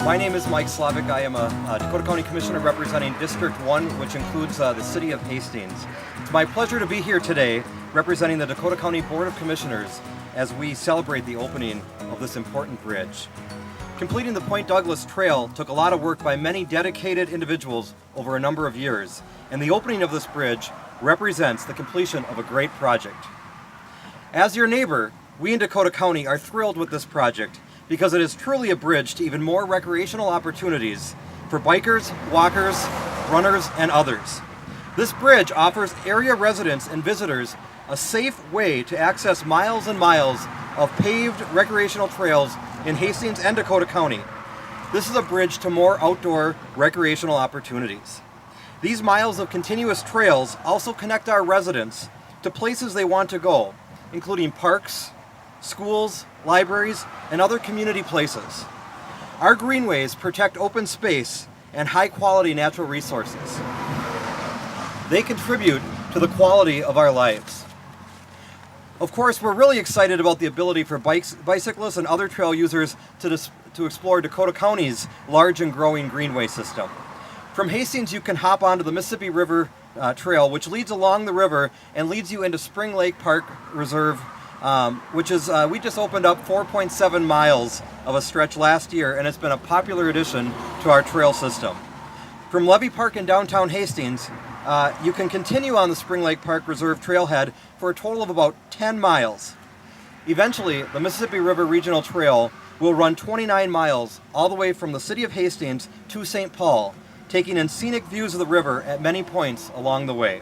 My name is Mike Slavic. I am a Dakota County Commissioner representing District 1, which includes the city of Hastings. It's my pleasure to be here today representing the Dakota County Board of Commissioners as we celebrate the opening of this important bridge. Completing the Point Douglas Trail took a lot of work by many dedicated individuals over a number of years, and the opening of this bridge represents the completion of a great project. As your neighbor, we in Dakota County are thrilled with this project because it is truly a bridge to even more recreational opportunities for bikers, walkers, runners, and others. This bridge offers area residents and visitors a safe way to access miles and miles of paved recreational trails in Hastings and Dakota County. This is a bridge to more outdoor recreational opportunities. These miles of continuous trails also connect our residents to places they want to go, including parks, schools, libraries, and other community places. Our greenways protect open space and high-quality natural resources. They contribute to the quality of our lives. Of course, we're really excited about the ability for bicyclists and other trail users to explore Dakota County's large and growing greenway system. From Hastings, you can hop onto the Mississippi River Trail, which leads along the river and leads you into Spring Lake Park Reserve, which is, we just opened up 4.7 miles of a stretch last year, and it's been a popular addition to our trail system. From Levy Park in downtown Hastings, you can continue on the Spring Lake Park Reserve trailhead for a total of about 10 miles. Eventually, the Mississippi River Regional Trail will run 29 miles all the way from the city of Hastings to St. Paul, taking in scenic views of the river at many points along the way.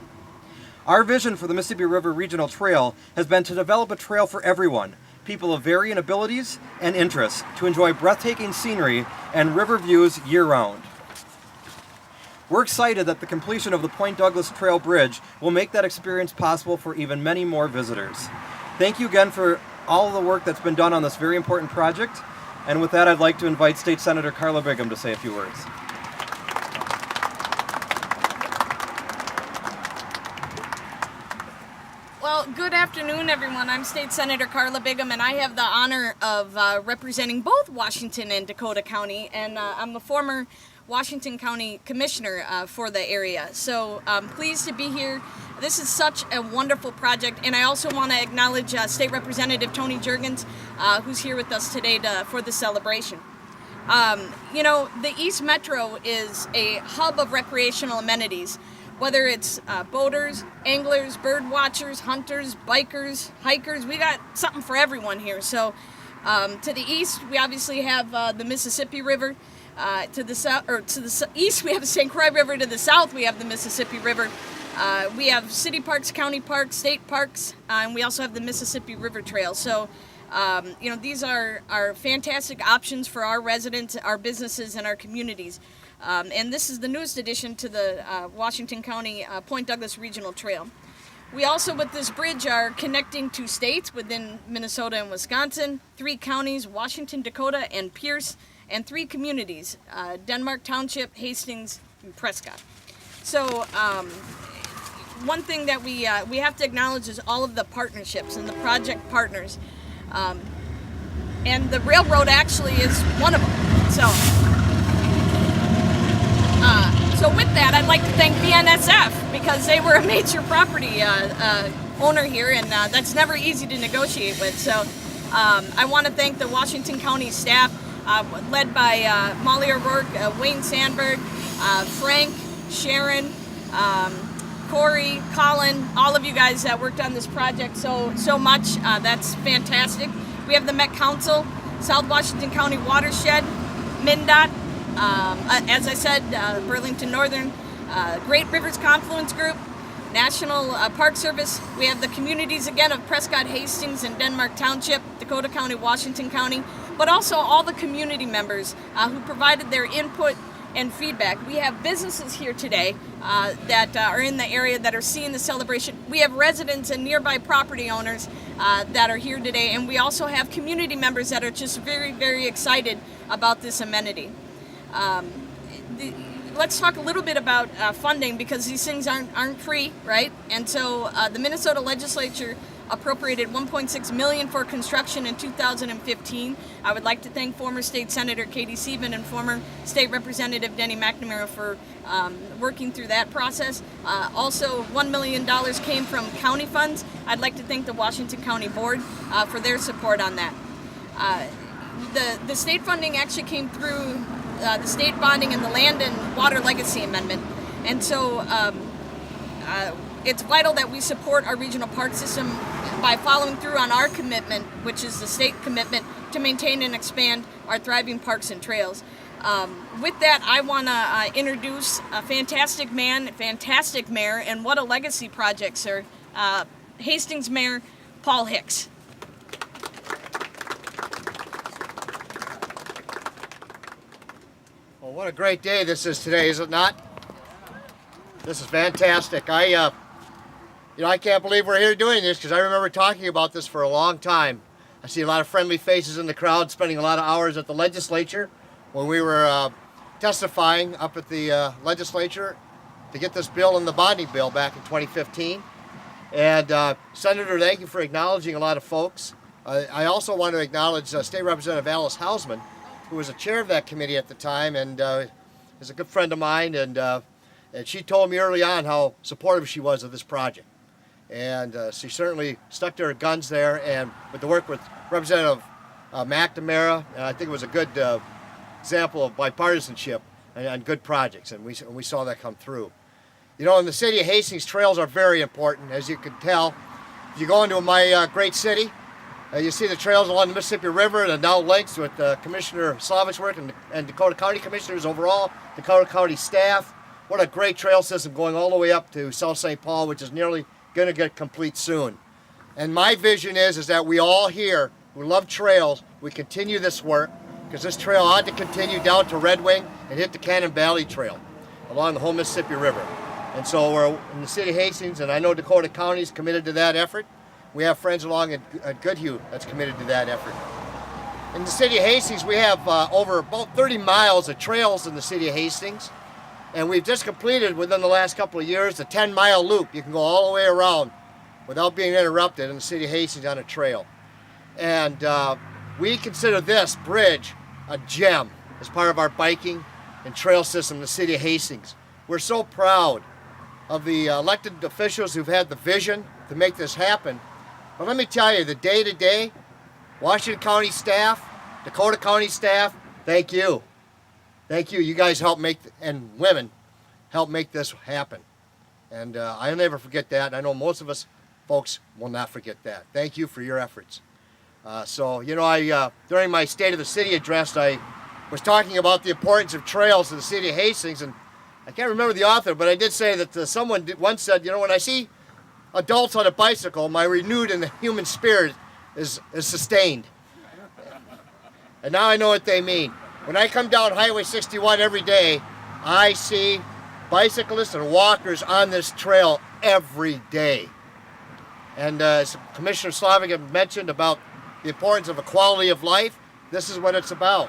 Our vision for the Mississippi River Regional Trail has been to develop a trail for everyone, people of varying abilities and interests, to enjoy breathtaking scenery and river views year-round. We're excited that the completion of the Point Douglas Trail Bridge will make that experience possible for even many more visitors. Thank you again for all the work that's been done on this very important project. And with that, I'd like to invite State Senator Carla Bigham to say a few words. Well, good afternoon, everyone. I'm State Senator Carla Bigham, and I have the honor of representing both Washington and Dakota County, and I'm a former Washington County Commissioner for the area. So I'm pleased to be here. This is such a wonderful project, and I also want to acknowledge State Representative Tony Jurgens, who's here with us today for the celebration. You know, the East Metro is a hub of recreational amenities, whether it's boaters, anglers, bird watchers, hunters, bikers, hikers. We got something for everyone here. So to the east, we obviously have the Mississippi River. To the south, or to the east, we have the St. Croix River. To the south, we have the Mississippi River. We have city parks, county parks, state parks, and we also have the Mississippi River Trail. So, you know, these are fantastic options for our residents, our businesses, and our communities. And this is the newest addition to the Washington County Point Douglas Regional Trail. We also, with this bridge, are connecting 2 states within Minnesota and Wisconsin, 3 counties, Washington, Dakota, and Pierce, and 3 communities, Denmark Township, Hastings, and Prescott. So one thing that we have to acknowledge is all of the partnerships and the project partners. And the railroad actually is one of them. So with that, I'd like to thank BNSF because they were a major property owner here, and that's never easy to negotiate with. So I want to thank the Washington County staff, led by Molly O'Rourke, Wayne Sandberg, Frank, Sharon, Corey, Colin, all of you guys that worked on this project so much. That's fantastic. We have the Met Council, South Washington County Watershed, MnDOT, as I said, Burlington Northern, Great Rivers Confluence Group, National Park Service. We have the communities again of Prescott, Hastings, and Denmark Township, Dakota County, Washington County, but also all the community members who provided their input and feedback. We have businesses here today that are in the area that are seeing the celebration. We have residents and nearby property owners that are here today, and we also have community members that are just very, very excited about this amenity. Let's talk a little bit about funding, because these things aren't free, right? And so the Minnesota legislature appropriated $1.6 million for construction in 2015. I would like to thank former State Senator Katie Sieben and former State Representative Denny McNamara for working through that process. Also, $1 million came from county funds. I'd like to thank the Washington County Board for their support on that. The state funding actually came through the state bonding and the land and water legacy amendment. And so it's vital that we support our regional park system by following through on our commitment, which is the state commitment to maintain and expand our thriving parks and trails. With that, I want to introduce a fantastic man, fantastic mayor, and what a legacy project, sir. Hastings Mayor Paul Hicks. Well, what a great day this is today, is it not? This is fantastic. I can't believe we're here doing this, because I remember talking about this for a long time. I see a lot of friendly faces in the crowd, spending a lot of hours at the legislature when we were testifying up at the legislature to get this bill and the bonding bill back in 2015. And Senator, thank you for acknowledging a lot of folks. I also want to acknowledge State Representative Alice Hausman, who was the chair of that committee at the time and is a good friend of mine. And she told me early on how supportive she was of this project. And she certainly stuck to her guns there, and with the work with Representative McNamara, I think it was a good example of bipartisanship and good projects, and we saw that come through. You know, in the city of Hastings, trails are very important, as you can tell. If you go into my great city, you see the trails along the Mississippi River and now links with Commissioner Slavich's work and Dakota County Commissioners overall, Dakota County staff. What a great trail system going all the way up to South St. Paul, which is nearly going to get complete soon. And my vision is that we all here who love trails, we continue this work, because this trail ought to continue down to Red Wing and hit the Cannon Valley Trail along the whole Mississippi River. And so we're in the city of Hastings, and I know Dakota County is committed to that effort. We have friends along at Goodhue that's committed to that effort. In the city of Hastings, we have over about 30 miles of trails in the city of Hastings. And we've just completed, within the last couple of years, the 10-mile loop. You can go all the way around without being interrupted in the city of Hastings on a trail. And we consider this bridge a gem as part of our biking and trail system in the city of Hastings. We're so proud of the elected officials who've had the vision to make this happen. But let me tell you, the day-to-day, Washington County staff, Dakota County staff, thank you. Thank you. You guys help make, and women, help make this happen. And I'll never forget that. And I know most of us folks will not forget that. Thank you for your efforts. So, you know, during my State of the City address, I was talking about the importance of trails in the city of Hastings. And I can't remember the author, but I did say that someone once said, you know, when I see adults on a bicycle, my renewed and the human spirit is sustained. And now I know what they mean. When I come down Highway 61 every day, I see bicyclists and walkers on this trail every day. And as Commissioner Slavik had mentioned about the importance of a quality of life, this is what it's about.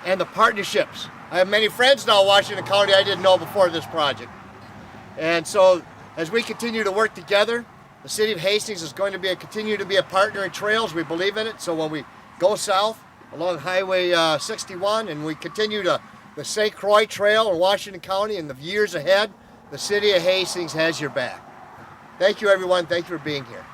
And the partnerships. I have many friends now in Washington County I didn't know before this project. And so as we continue to work together, the city of Hastings is going to continue to be a partner in trails. We believe in it. So when we go south along Highway 61 and we continue to the St. Croix Trail in Washington County in the years ahead, the city of Hastings has your back. Thank you, everyone. Thank you for being here.